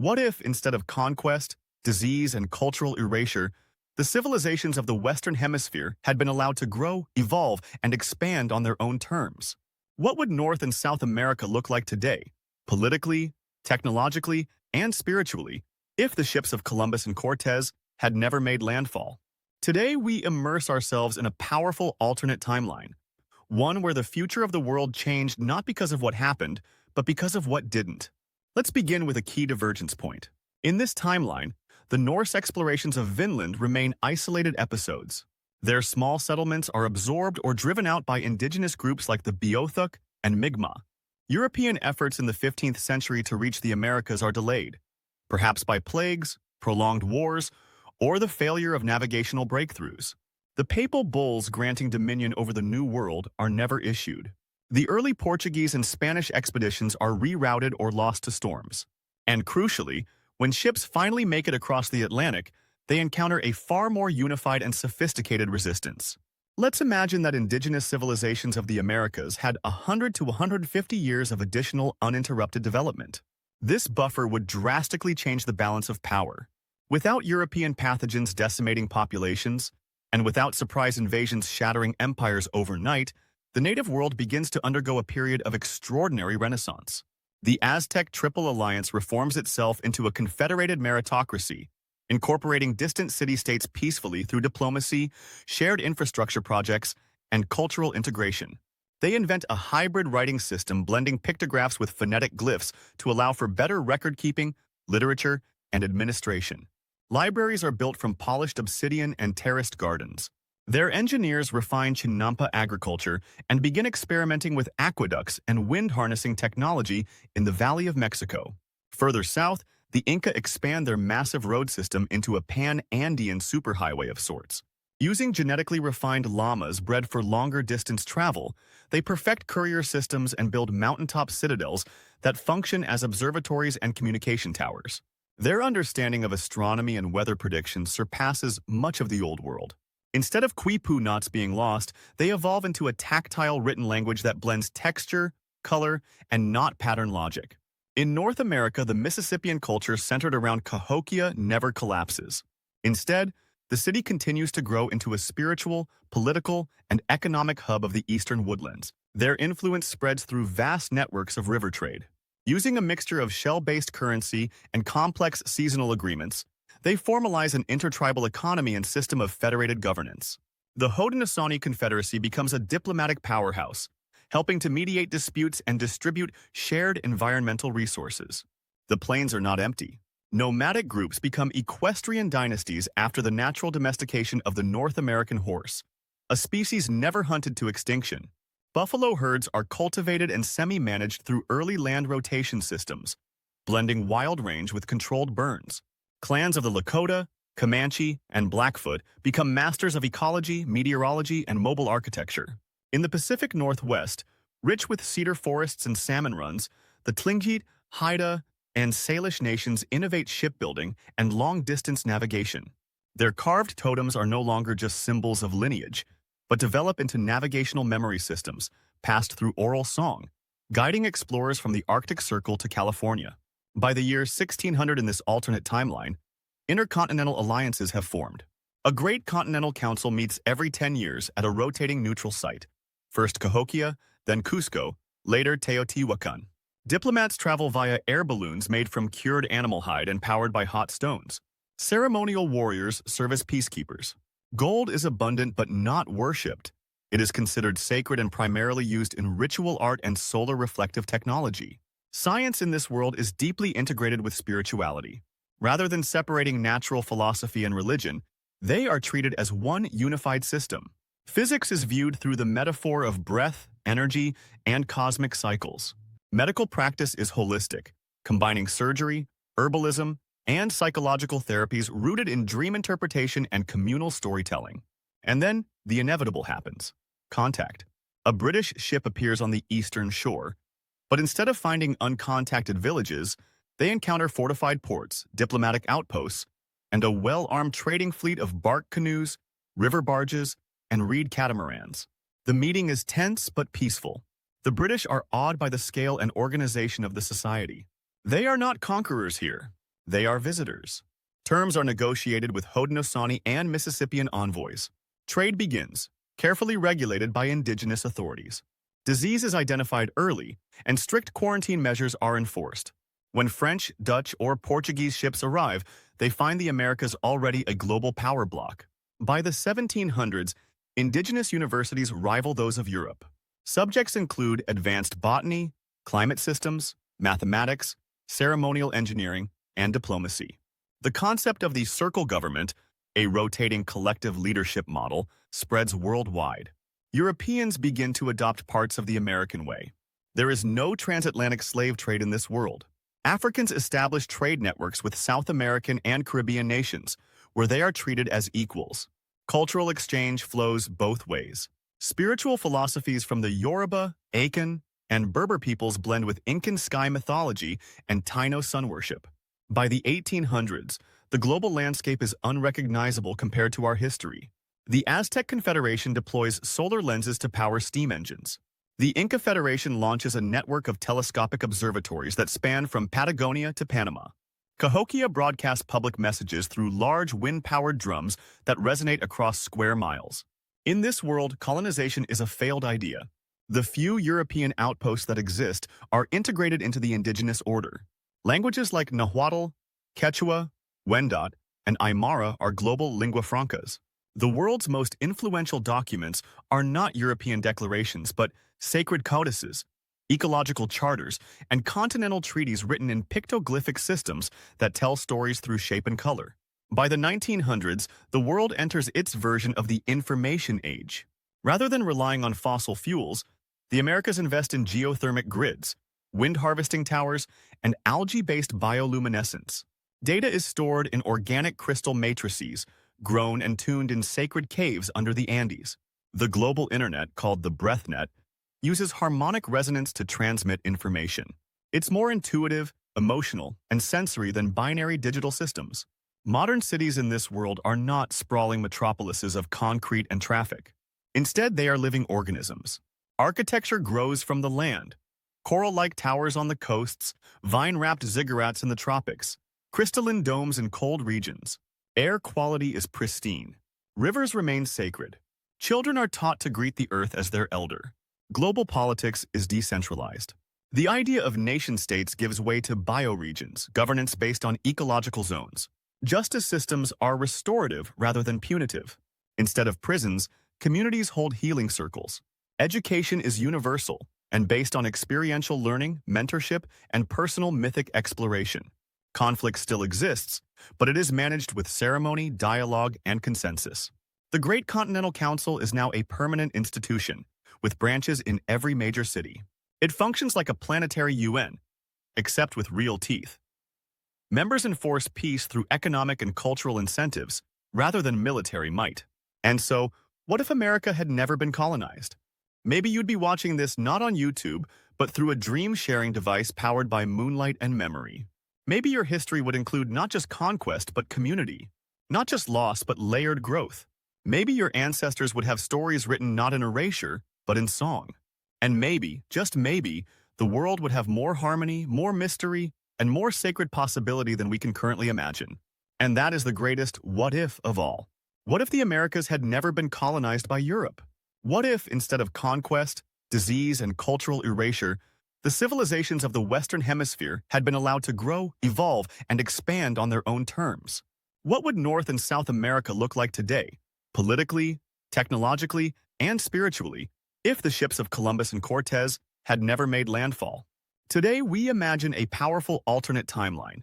What if, instead of conquest, disease, and cultural erasure, the civilizations of the Western Hemisphere had been allowed to grow, evolve, and expand on their own terms? What would North and South America look like today, politically, technologically, and spiritually, if the ships of Columbus and Cortez had never made landfall? Today, we immerse ourselves in a powerful alternate timeline, one where the future of the world changed not because of what happened, but because of what didn't. Let's begin with a key divergence point. In this timeline, the Norse explorations of Vinland remain isolated episodes. Their small settlements are absorbed or driven out by indigenous groups like the Beothuk and Mi'kmaq. European efforts in the 15th century to reach the Americas are delayed, perhaps by plagues, prolonged wars, or the failure of navigational breakthroughs. The papal bulls granting dominion over the New World are never issued. The early Portuguese and Spanish expeditions are rerouted or lost to storms. And crucially, when ships finally make it across the Atlantic, they encounter a far more unified and sophisticated resistance. Let's imagine that indigenous civilizations of the Americas had 100 to 150 years of additional uninterrupted development. This buffer would drastically change the balance of power. Without European pathogens decimating populations, and without surprise invasions shattering empires overnight, the native world begins to undergo a period of extraordinary renaissance. The Aztec Triple Alliance reforms itself into a confederated meritocracy, incorporating distant city-states peacefully through diplomacy, shared infrastructure projects, and cultural integration. They invent a hybrid writing system blending pictographs with phonetic glyphs to allow for better record-keeping, literature, and administration. Libraries are built from polished obsidian and terraced gardens. Their engineers refine Chinampa agriculture and begin experimenting with aqueducts and wind harnessing technology in the Valley of Mexico. Further south, the Inca expand their massive road system into a pan-Andean superhighway of sorts. Using genetically refined llamas bred for longer distance travel, they perfect courier systems and build mountaintop citadels that function as observatories and communication towers. Their understanding of astronomy and weather prediction surpasses much of the Old World. Instead of quipu knots being lost, they evolve into a tactile written language that blends texture, color, and knot pattern logic. In North America, the Mississippian culture centered around Cahokia never collapses. Instead, the city continues to grow into a spiritual, political, and economic hub of the eastern woodlands. Their influence spreads through vast networks of river trade. Using a mixture of shell-based currency and complex seasonal agreements, they formalize an intertribal economy and system of federated governance. The Haudenosaunee Confederacy becomes a diplomatic powerhouse, helping to mediate disputes and distribute shared environmental resources. The plains are not empty. Nomadic groups become equestrian dynasties after the natural domestication of the North American horse, a species never hunted to extinction. Buffalo herds are cultivated and semi-managed through early land rotation systems, blending wild range with controlled burns. Clans of the Lakota, Comanche, and Blackfoot become masters of ecology, meteorology, and mobile architecture. In the Pacific Northwest, rich with cedar forests and salmon runs, the Tlingit, Haida, and Salish nations innovate shipbuilding and long-distance navigation. Their carved totems are no longer just symbols of lineage, but develop into navigational memory systems passed through oral song, guiding explorers from the Arctic Circle to California. By the year 1600 in this alternate timeline, intercontinental alliances have formed. A great continental council meets every 10 years at a rotating neutral site, first Cahokia, then Cusco, later Teotihuacan. Diplomats travel via air balloons made from cured animal hide and powered by hot stones. Ceremonial warriors serve as peacekeepers. Gold is abundant but not worshipped. It is considered sacred and primarily used in ritual art and solar reflective technology. Science in this world is deeply integrated with spirituality. Rather than separating natural philosophy and religion, they are treated as one unified system. Physics is viewed through the metaphor of breath, energy, and cosmic cycles. Medical practice is holistic, combining surgery, herbalism, and psychological therapies rooted in dream interpretation and communal storytelling. And then, the inevitable happens. Contact. A British ship appears on the eastern shore, but instead of finding uncontacted villages, they encounter fortified ports, diplomatic outposts, and a well-armed trading fleet of bark canoes, river barges, and reed catamarans. The meeting is tense but peaceful. The British are awed by the scale and organization of the society. They are not conquerors here. They are visitors. Terms are negotiated with Haudenosaunee and Mississippian envoys. Trade begins, carefully regulated by indigenous authorities. Disease is identified early, and strict quarantine measures are enforced. When French, Dutch, or Portuguese ships arrive, they find the Americas already a global power bloc. By the 1700s, indigenous universities rival those of Europe. Subjects include advanced botany, climate systems, mathematics, ceremonial engineering, and diplomacy. The concept of the circle government, a rotating collective leadership model, spreads worldwide. Europeans begin to adopt parts of the American way. There is no transatlantic slave trade in this world. Africans establish trade networks with South American and Caribbean nations, where they are treated as equals. Cultural exchange flows both ways. Spiritual philosophies from the Yoruba, Akan, and Berber peoples blend with Incan sky mythology and Taino sun worship. By the 1800s, the global landscape is unrecognizable compared to our history. The Aztec Confederation deploys solar lenses to power steam engines. The Inca Federation launches a network of telescopic observatories that span from Patagonia to Panama. Cahokia broadcasts public messages through large wind-powered drums that resonate across square miles. In this world, colonization is a failed idea. The few European outposts that exist are integrated into the indigenous order. Languages like Nahuatl, Quechua, Wendat, and Aymara are global lingua francas. The world's most influential documents are not European declarations, but sacred codices, ecological charters, and continental treaties written in pictoglyphic systems that tell stories through shape and color. By the 1900s, the world enters its version of the information age. Rather than relying on fossil fuels, the Americas invest in geothermic grids, wind harvesting towers, and algae-based bioluminescence. Data is stored in organic crystal matrices, grown and tuned in sacred caves under the Andes. The global internet, called the BreathNet, uses harmonic resonance to transmit information. It's more intuitive, emotional, and sensory than binary digital systems. Modern cities in this world are not sprawling metropolises of concrete and traffic. Instead, they are living organisms. Architecture grows from the land. Coral-like towers on the coasts, vine-wrapped ziggurats in the tropics, crystalline domes in cold regions. Air quality is pristine. Rivers remain sacred. Children are taught to greet the earth as their elder. Global politics is decentralized. The idea of nation-states gives way to bioregions, governance based on ecological zones. Justice systems are restorative rather than punitive. Instead of prisons, communities hold healing circles. Education is universal and based on experiential learning, mentorship, and personal mythic exploration. Conflict still exists, but it is managed with ceremony, dialogue, and consensus. The Great Continental Council is now a permanent institution, with branches in every major city. It functions like a planetary UN, except with real teeth. Members enforce peace through economic and cultural incentives, rather than military might. And so, what if America had never been colonized? Maybe you'd be watching this not on YouTube, but through a dream-sharing device powered by moonlight and memory. Maybe your history would include not just conquest, but community. Not just loss, but layered growth. Maybe your ancestors would have stories written not in erasure, but in song. And maybe, just maybe, the world would have more harmony, more mystery, and more sacred possibility than we can currently imagine. And that is the greatest what if of all. What if the Americas had never been colonized by Europe? What if, instead of conquest, disease, and cultural erasure, the civilizations of the Western Hemisphere had been allowed to grow, evolve, and expand on their own terms? What would North and South America look like today, politically, technologically, and spiritually, if the ships of Columbus and Cortez had never made landfall? Today, we imagine a powerful alternate timeline,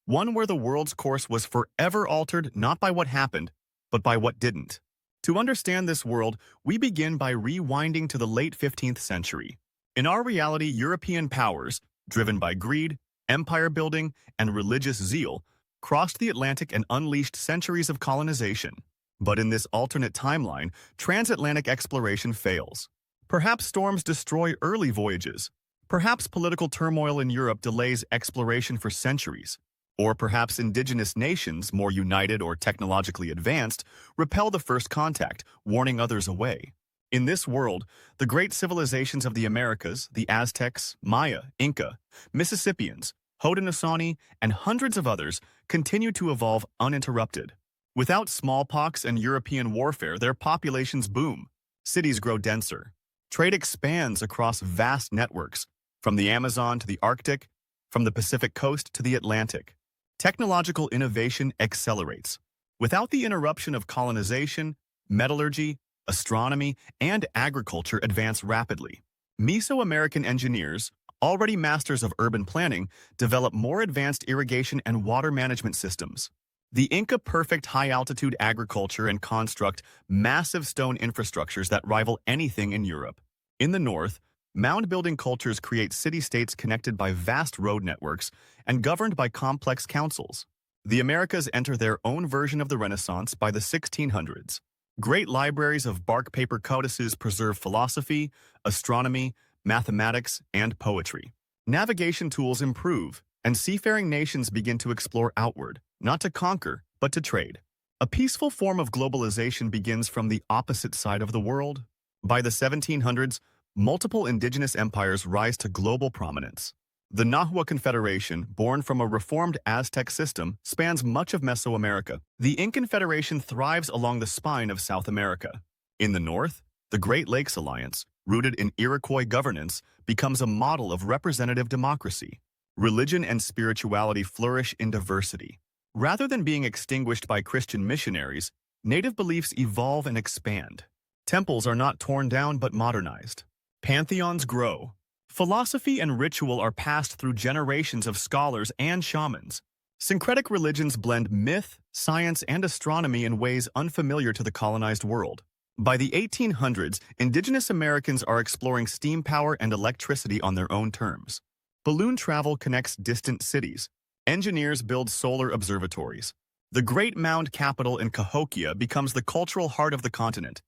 one where the world's course was forever altered not by what happened, but by what didn't. To understand this world, we begin by rewinding to the late 15th century. In our reality, European powers, driven by greed, empire building, and religious zeal, crossed the Atlantic and unleashed centuries of colonization. But in this alternate timeline, transatlantic exploration fails. Perhaps storms destroy early voyages. Perhaps political turmoil in Europe delays exploration for centuries. Or perhaps indigenous nations, more united or technologically advanced, repel the first contact, warning others away. In this world, the great civilizations of the Americas, the Aztecs, Maya, Inca, Mississippians, Haudenosaunee, and hundreds of others continue to evolve uninterrupted. Without smallpox and European warfare, their populations boom. Cities grow denser. Trade expands across vast networks, from the Amazon to the Arctic, from the Pacific coast to the Atlantic. Technological innovation accelerates. Without the interruption of colonization, metallurgy, astronomy, and agriculture advance rapidly. Mesoamerican engineers, already masters of urban planning, develop more advanced irrigation and water management systems. The Inca perfect high-altitude agriculture and construct massive stone infrastructures that rival anything in Europe. In the north, mound-building cultures create city-states connected by vast road networks and governed by complex councils. The Americas enter their own version of the Renaissance by the 1600s. Great libraries of bark paper codices preserve philosophy, astronomy, mathematics, and poetry. Navigation tools improve, and seafaring nations begin to explore outward, not to conquer, but to trade. A peaceful form of globalization begins from the opposite side of the world. By the 1700s, multiple indigenous empires rise to global prominence. The Nahua Confederation, born from a reformed Aztec system, spans much of Mesoamerica. The Incan Federation thrives along the spine of South America. In the north, the Great Lakes Alliance, rooted in Iroquois governance, becomes a model of representative democracy. Religion and spirituality flourish in diversity. Rather than being extinguished by Christian missionaries, native beliefs evolve and expand. Temples are not torn down but modernized. Pantheons grow. Philosophy and ritual are passed through generations of scholars and shamans. Syncretic religions blend myth, science, and astronomy in ways unfamiliar to the colonized world. By the 1800s, indigenous Americans are exploring steam power and electricity on their own terms. Balloon travel connects distant cities. Engineers build solar observatories. The Great Mound capital in Cahokia becomes the cultural heart of the continent,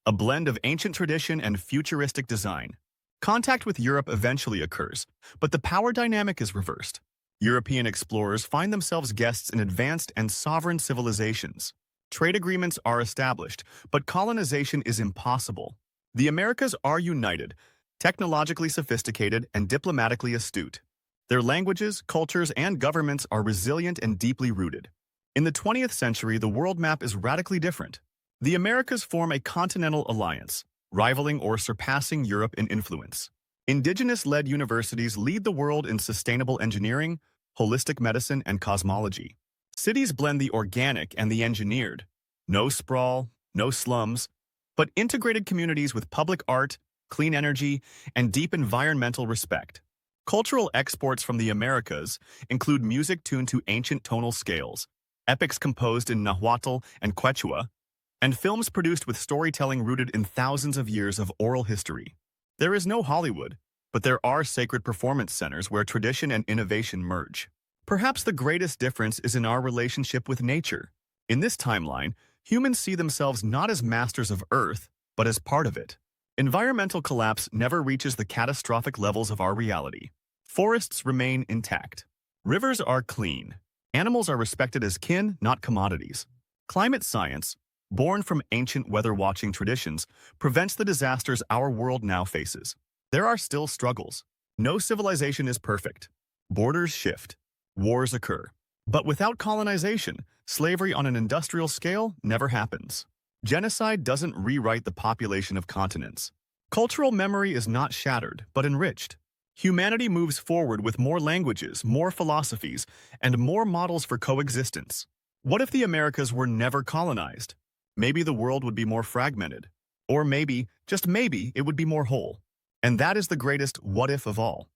a blend of ancient tradition and futuristic design. Contact with Europe eventually occurs, but the power dynamic is reversed. European explorers find themselves guests in advanced and sovereign civilizations. Trade agreements are established, but colonization is impossible. The Americas are united, technologically sophisticated, and diplomatically astute. Their languages, cultures, and governments are resilient and deeply rooted. In the 20th century, the world map is radically different. The Americas form a continental alliance, rivaling or surpassing Europe in influence. Indigenous-led universities lead the world in sustainable engineering, holistic medicine, and cosmology. Cities blend the organic and the engineered. No sprawl, no slums, but integrated communities with public art, clean energy, and deep environmental respect. Cultural exports from the Americas include music tuned to ancient tonal scales, epics composed in Nahuatl and Quechua, and films produced with storytelling rooted in thousands of years of oral history. There is no Hollywood, but there are sacred performance centers where tradition and innovation merge. Perhaps the greatest difference is in our relationship with nature. In this timeline, humans see themselves not as masters of Earth, but as part of it. Environmental collapse never reaches the catastrophic levels of our reality. Forests remain intact. Rivers are clean. Animals are respected as kin, not commodities. Climate science, born from ancient weather-watching traditions, prevents the disasters our world now faces. There are still struggles. No civilization is perfect. Borders shift. Wars occur. But without colonization, slavery on an industrial scale never happens. Genocide doesn't rewrite the population of continents. Cultural memory is not shattered, but enriched. Humanity moves forward with more languages, more philosophies, and more models for coexistence. What if the Americas were never colonized? Maybe the world would be more fragmented. Or maybe, just maybe, it would be more whole. And that is the greatest what if of all.